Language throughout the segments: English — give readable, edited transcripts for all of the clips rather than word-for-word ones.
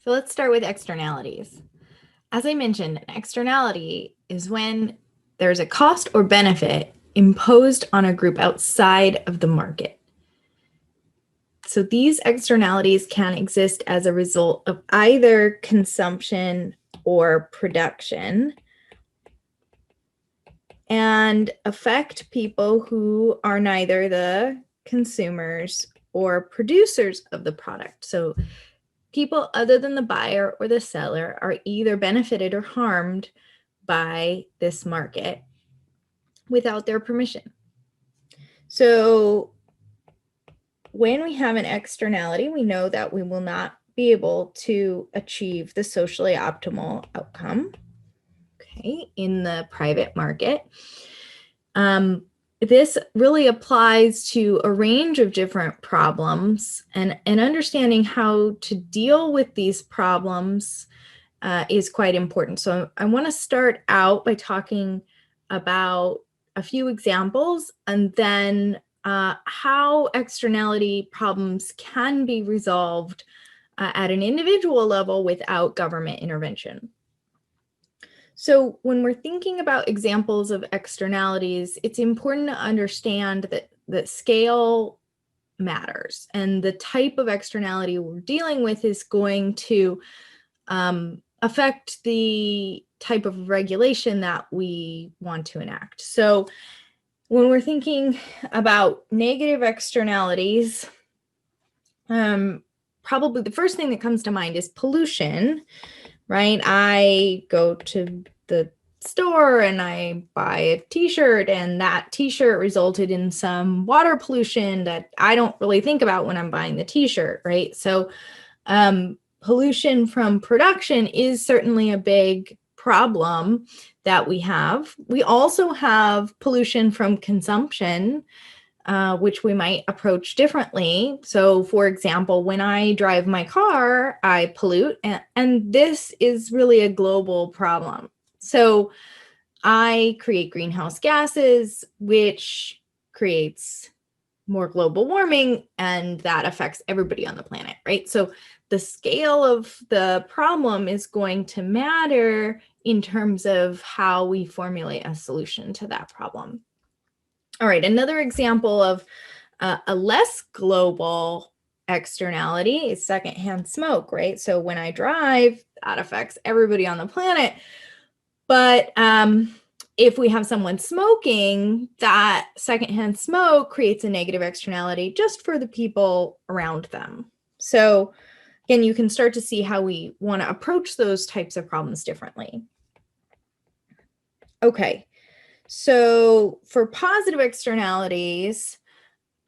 So let's start with externalities. As I mentioned, an externality is when there's a cost or benefit imposed on a group outside of the market. So these externalities can exist as a result of either consumption or production and affect people who are neither the consumers or producers of the product. So people other than the buyer or the seller are either benefited or harmed by this market without their permission. So when we have an externality, we know that we will not be able to achieve the socially optimal outcome, okay, in the private market. This really applies to a range of different problems, and understanding how to deal with these problems is quite important. So I want to start out by talking about a few examples and then how externality problems can be resolved at an individual level without government intervention. So when we're thinking about examples of externalities, it's important to understand that scale matters, and the type of externality we're dealing with is going to affect the type of regulation that we want to enact. So when we're thinking about negative externalities, probably the first thing that comes to mind is pollution, right? I go to the store and I buy a t-shirt, and that t-shirt resulted in some water pollution that I don't really think about when I'm buying the t-shirt, right? So pollution from production is certainly a big problem that we have. We also have pollution from consumption, which we might approach differently. So for example, when I drive my car, I pollute, and this is really a global problem. So I create greenhouse gases, which creates more global warming, and that affects everybody on the planet, right? So the scale of the problem is going to matter in terms of how we formulate a solution to that problem. All right, another example of a less global externality is secondhand smoke, right? So when I drive, that affects everybody on the planet. But if we have someone smoking, that secondhand smoke creates a negative externality just for the people around them. So again, you can start to see how we want to approach those types of problems differently. Okay, so for positive externalities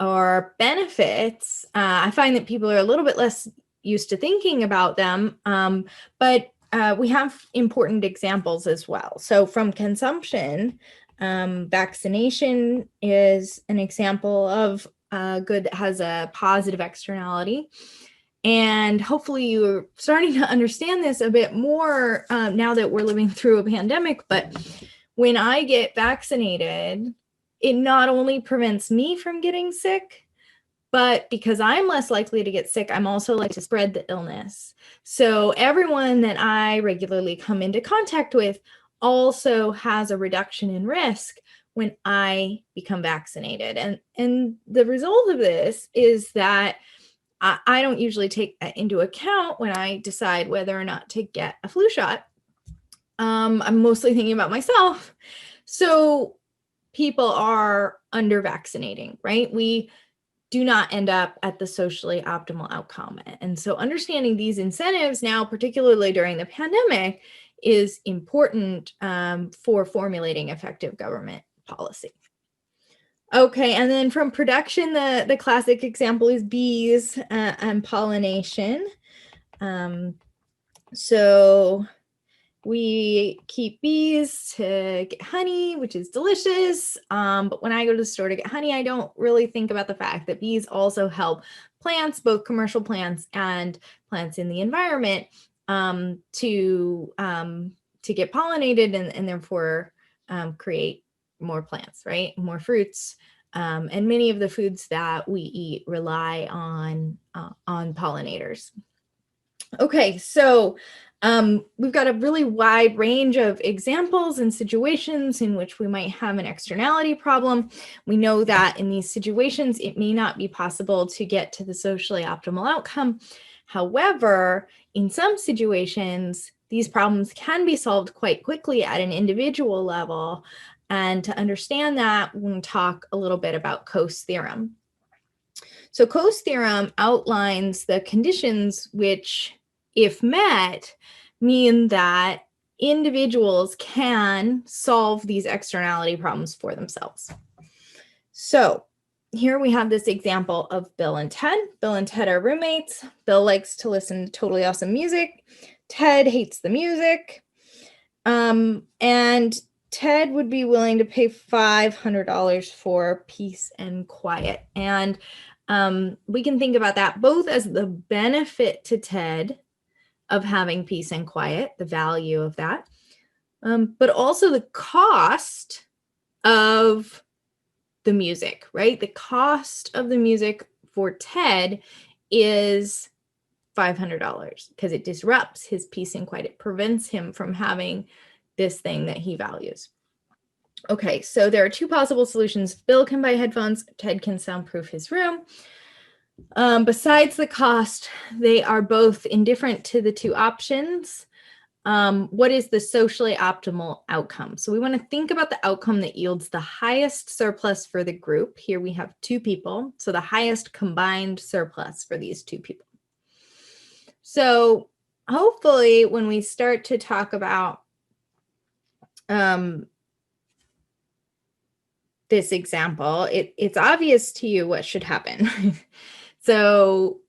or benefits, I find that people are a little bit less used to thinking about them, but we have important examples as well. So from consumption, vaccination is an example of good that has a positive externality. And hopefully you're starting to understand this a bit more now that we're living through a pandemic. But when I get vaccinated, it not only prevents me from getting sick, but because I'm less likely to get sick, I'm also likely to spread the illness. So everyone that I regularly come into contact with also has a reduction in risk when I become vaccinated. And the result of this is that I don't usually take that into account when I decide whether or not to get a flu shot. I'm mostly thinking about myself. So people are under vaccinating, right? We do not end up at the socially optimal outcome. And so understanding these incentives now, particularly during the pandemic, is important for formulating effective government policy. Okay, and then from production, the classic example is bees and pollination. So we keep bees to get honey, which is delicious. But when I go to the store to get honey, I don't really think about the fact that bees also help plants, both commercial plants and plants in the environment, to get pollinated and therefore create more plants, right? More fruits. And many of the foods that we eat rely on pollinators. Okay, so we've got a really wide range of examples and situations in which we might have an externality problem. We know that in these situations, it may not be possible to get to the socially optimal outcome. However, in some situations, these problems can be solved quite quickly at an individual level. And to understand that, we're going to talk a little bit about Coase theorem. So Coase theorem outlines the conditions which, if met, mean that individuals can solve these externality problems for themselves. So here we have this example of Bill and Ted. Bill and Ted are roommates. Bill likes to listen to totally awesome music. Ted hates the music. And Ted would be willing to pay $500 for peace and quiet. And we can think about that both as the benefit to Ted of having peace and quiet, the value of that, but also the cost of the music, right? The cost of the music for Ted is $500 because it disrupts his peace and quiet. It prevents him from having this thing that he values. Okay, so there are two possible solutions. Bill can buy headphones. Ted can soundproof his room. Besides the cost, they are both indifferent to the two options. What is the socially optimal outcome? So we want to think about the outcome that yields the highest surplus for the group. Here we have two people, so the highest combined surplus for these two people. So hopefully when we start to talk about this example, it's obvious to you what should happen. So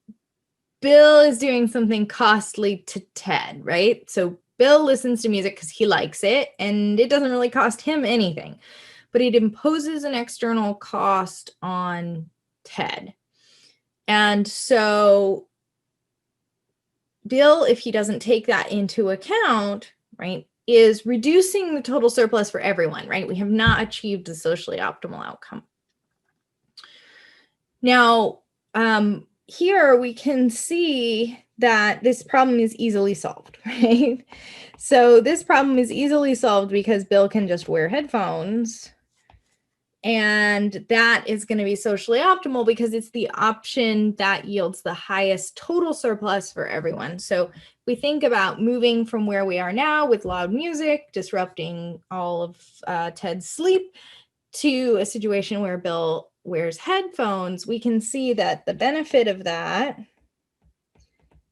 Bill is doing something costly to Ted, right? So Bill listens to music because he likes it, and it doesn't really cost him anything, but it imposes an external cost on Ted. And so Bill, if he doesn't take that into account, right, is reducing the total surplus for everyone, right? We have not achieved the socially optimal outcome. Now, here we can see that this problem is easily solved, right? So this problem is easily solved because Bill can just wear headphones, and that is going to be socially optimal because it's the option that yields the highest total surplus for everyone. So we think about moving from where we are now with loud music disrupting all of Ted's sleep to a situation where Bill wears headphones. We can see that the benefit of that,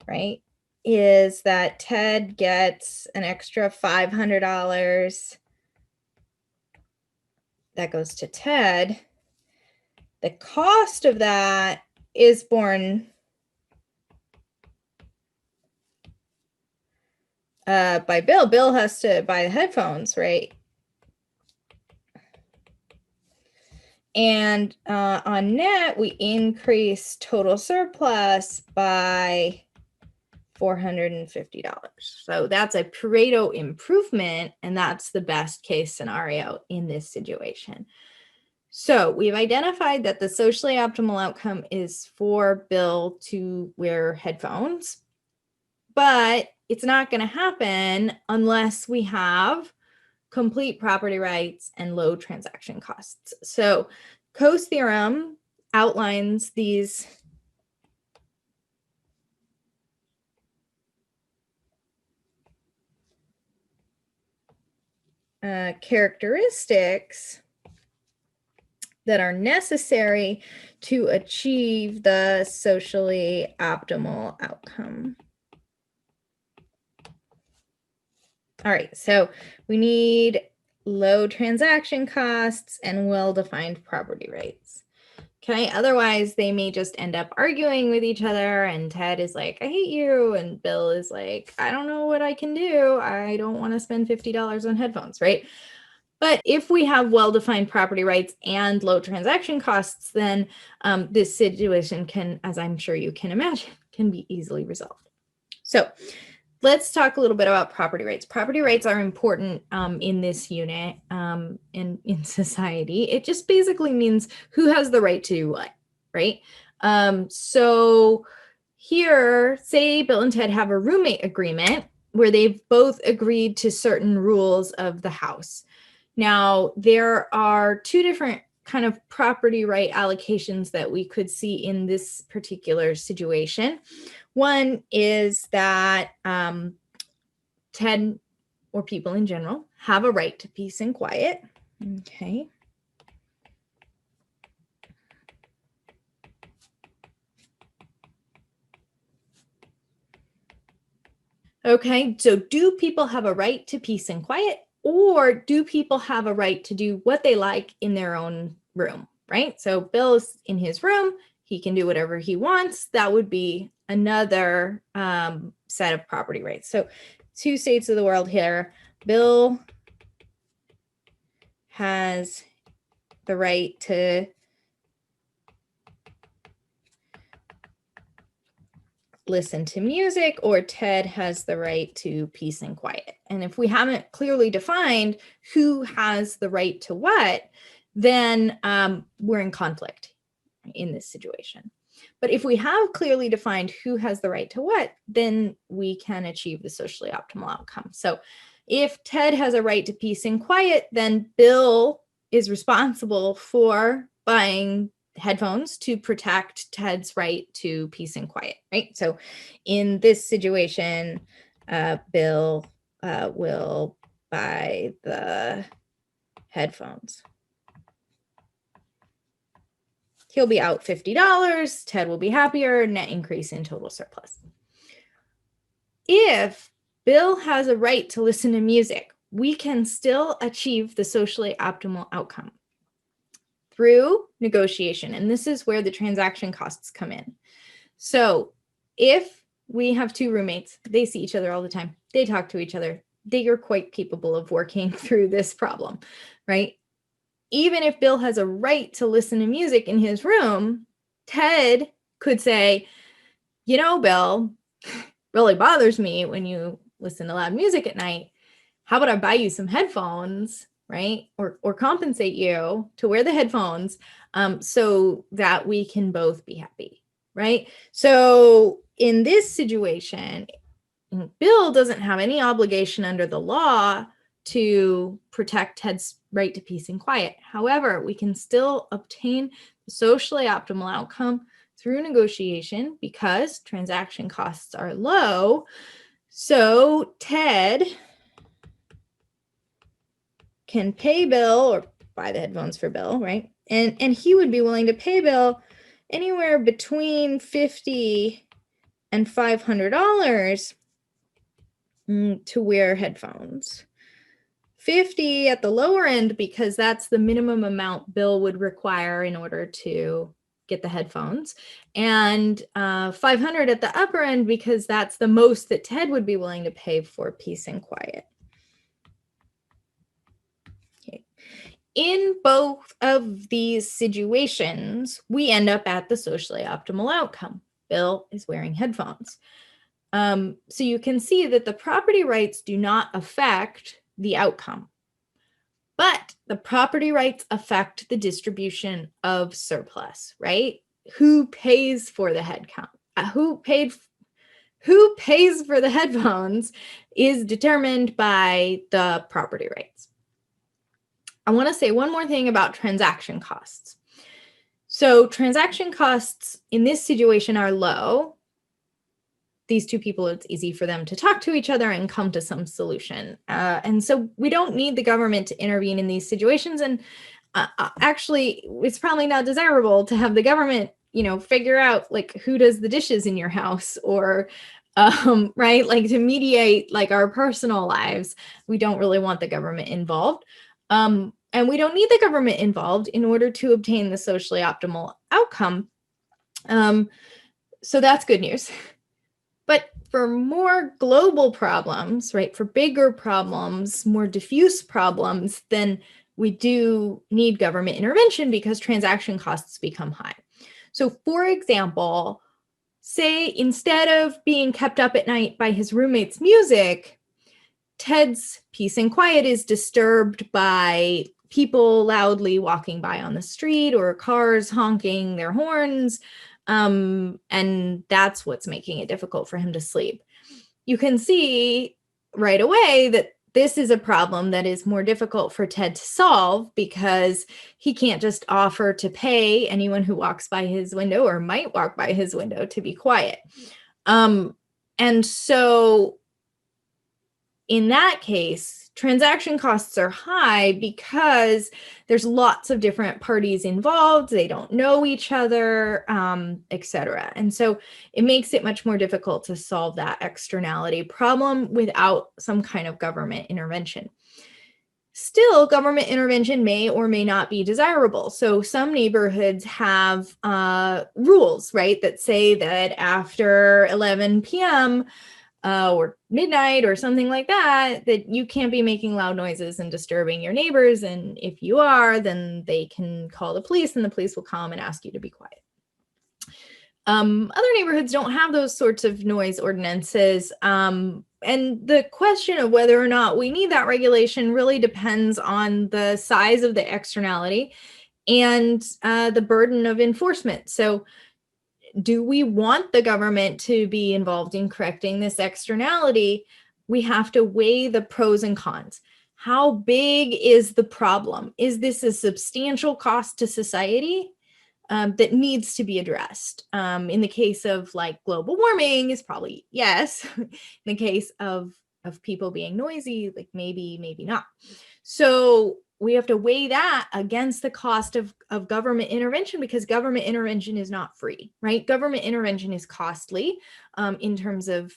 right, is that Ted gets an extra $500 that goes to Ted. The cost of that is borne by Bill. Bill has to buy the headphones, right? And on net, we increase total surplus by $450. So that's a Pareto improvement, and that's the best case scenario in this situation. So we've identified that the socially optimal outcome is for Bill to wear headphones, but it's not going to happen unless we have complete property rights and low transaction costs. So Coase theorem outlines these characteristics that are necessary to achieve the socially optimal outcome. All right, so we need low transaction costs and well-defined property rights. Okay, otherwise they may just end up arguing with each other, and Ted is like, I hate you, and Bill is like, I don't know what I can do. I don't want to spend $50 on headphones, right? But if we have well-defined property rights and low transaction costs, then this situation can, as I'm sure you can imagine, can be easily resolved. So let's talk a little bit about property rights. Property rights are important in this unit in society. It just basically means who has the right to do what, right? So here, say Bill and Ted have a roommate agreement where they've both agreed to certain rules of the house. Now, there are two different kind of property right allocations that we could see in this particular situation. One is that Ted, or people in general, have a right to peace and quiet. Okay. Okay, so do people have a right to peace and quiet, or do people have a right to do what they like in their own room, right? So Bill's in his room, he can do whatever he wants. That would be another set of property rights. So two states of the world here. Bill has the right to listen to music, or Ted has the right to peace and quiet. And if we haven't clearly defined who has the right to what, then we're in conflict in this situation. But if we have clearly defined who has the right to what, then we can achieve the socially optimal outcome. So if Ted has a right to peace and quiet, then Bill is responsible for buying headphones to protect Ted's right to peace and quiet, right? So in this situation, Bill will buy the headphones. He'll be out $50. Ted will be happier, net increase in total surplus. If Bill has a right to listen to music, we can still achieve the socially optimal outcome through negotiation. And this is where the transaction costs come in. So if we have two roommates, they see each other all the time, they talk to each other, they are quite capable of working through this problem, right? Even if Bill has a right to listen to music in his room, Ted could say, you know, Bill, really bothers me when you listen to loud music at night. How about I buy you some headphones, right? Or compensate you to wear the headphones so that we can both be happy, right? So in this situation, Bill doesn't have any obligation under the law to protect Ted's right to peace and quiet. However, we can still obtain the socially optimal outcome through negotiation because transaction costs are low. So Ted can pay Bill or buy the headphones for Bill, right? And he would be willing to pay Bill anywhere between $50 and $500 to wear headphones. 50 at the lower end because that's the minimum amount Bill would require in order to get the headphones, and 500 at the upper end because that's the most that Ted would be willing to pay for peace and quiet. Okay. In both of these situations, we end up at the socially optimal outcome. Bill is wearing headphones. So you can see that the property rights do not affect the outcome, but the property rights affect the distribution of surplus, right? Who pays for the headcount? Who pays for the headphones is determined by the property rights. I want to say one more thing about transaction costs. So transaction costs in this situation are low. These two people, it's easy for them to talk to each other and come to some solution. And so we don't need the government to intervene in these situations. And actually, it's probably not desirable to have the government, figure out like who does the dishes in your house or, right, like to mediate like our personal lives. We don't really want the government involved. And we don't need the government involved in order to obtain the socially optimal outcome. So that's good news. But for more global problems, right, for bigger problems, more diffuse problems, then we do need government intervention because transaction costs become high. So for example, say instead of being kept up at night by his roommate's music, Ted's peace and quiet is disturbed by people loudly walking by on the street or cars honking their horns, And that's what's making it difficult for him to sleep. You can see right away that this is a problem that is more difficult for Ted to solve because he can't just offer to pay anyone who walks by his window or might walk by his window to be quiet. And so in that case, transaction costs are high because there's lots of different parties involved. They don't know each other, etc. And so it makes it much more difficult to solve that externality problem without some kind of government intervention. Still, government intervention may or may not be desirable. So some neighborhoods have rules, right, that say that after 11 p.m., or midnight or something like that, that you can't be making loud noises and disturbing your neighbors. And if you are, then they can call the police and the police will come and ask you to be quiet. Other neighborhoods don't have those sorts of noise ordinances. And the question of whether or not we need that regulation really depends on the size of the externality and the burden of enforcement. So do we want the government to be involved in correcting this externality? We have to weigh the pros and cons. How big is the problem? Is this a substantial cost to society that needs to be addressed? In the case of like global warming, is probably yes. In the case of people being noisy, like maybe not. So we have to weigh that against the cost of government intervention, because government intervention is not free, right? Government intervention is costly in terms of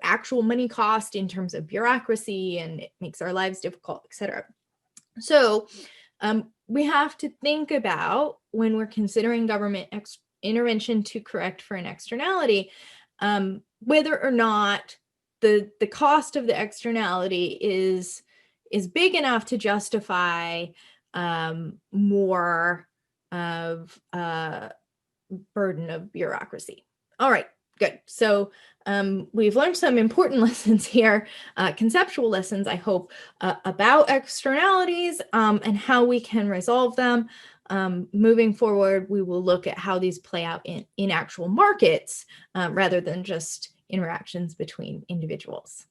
actual money cost, in terms of bureaucracy, and it makes our lives difficult, etc. So we have to think about, when we're considering government intervention to correct for an externality, whether or not the cost of the externality is big enough to justify more of burden of bureaucracy. All right, good. So we've learned some important lessons here, conceptual lessons, I hope, about externalities and how we can resolve them. Moving forward, we will look at how these play out in actual markets rather than just interactions between individuals.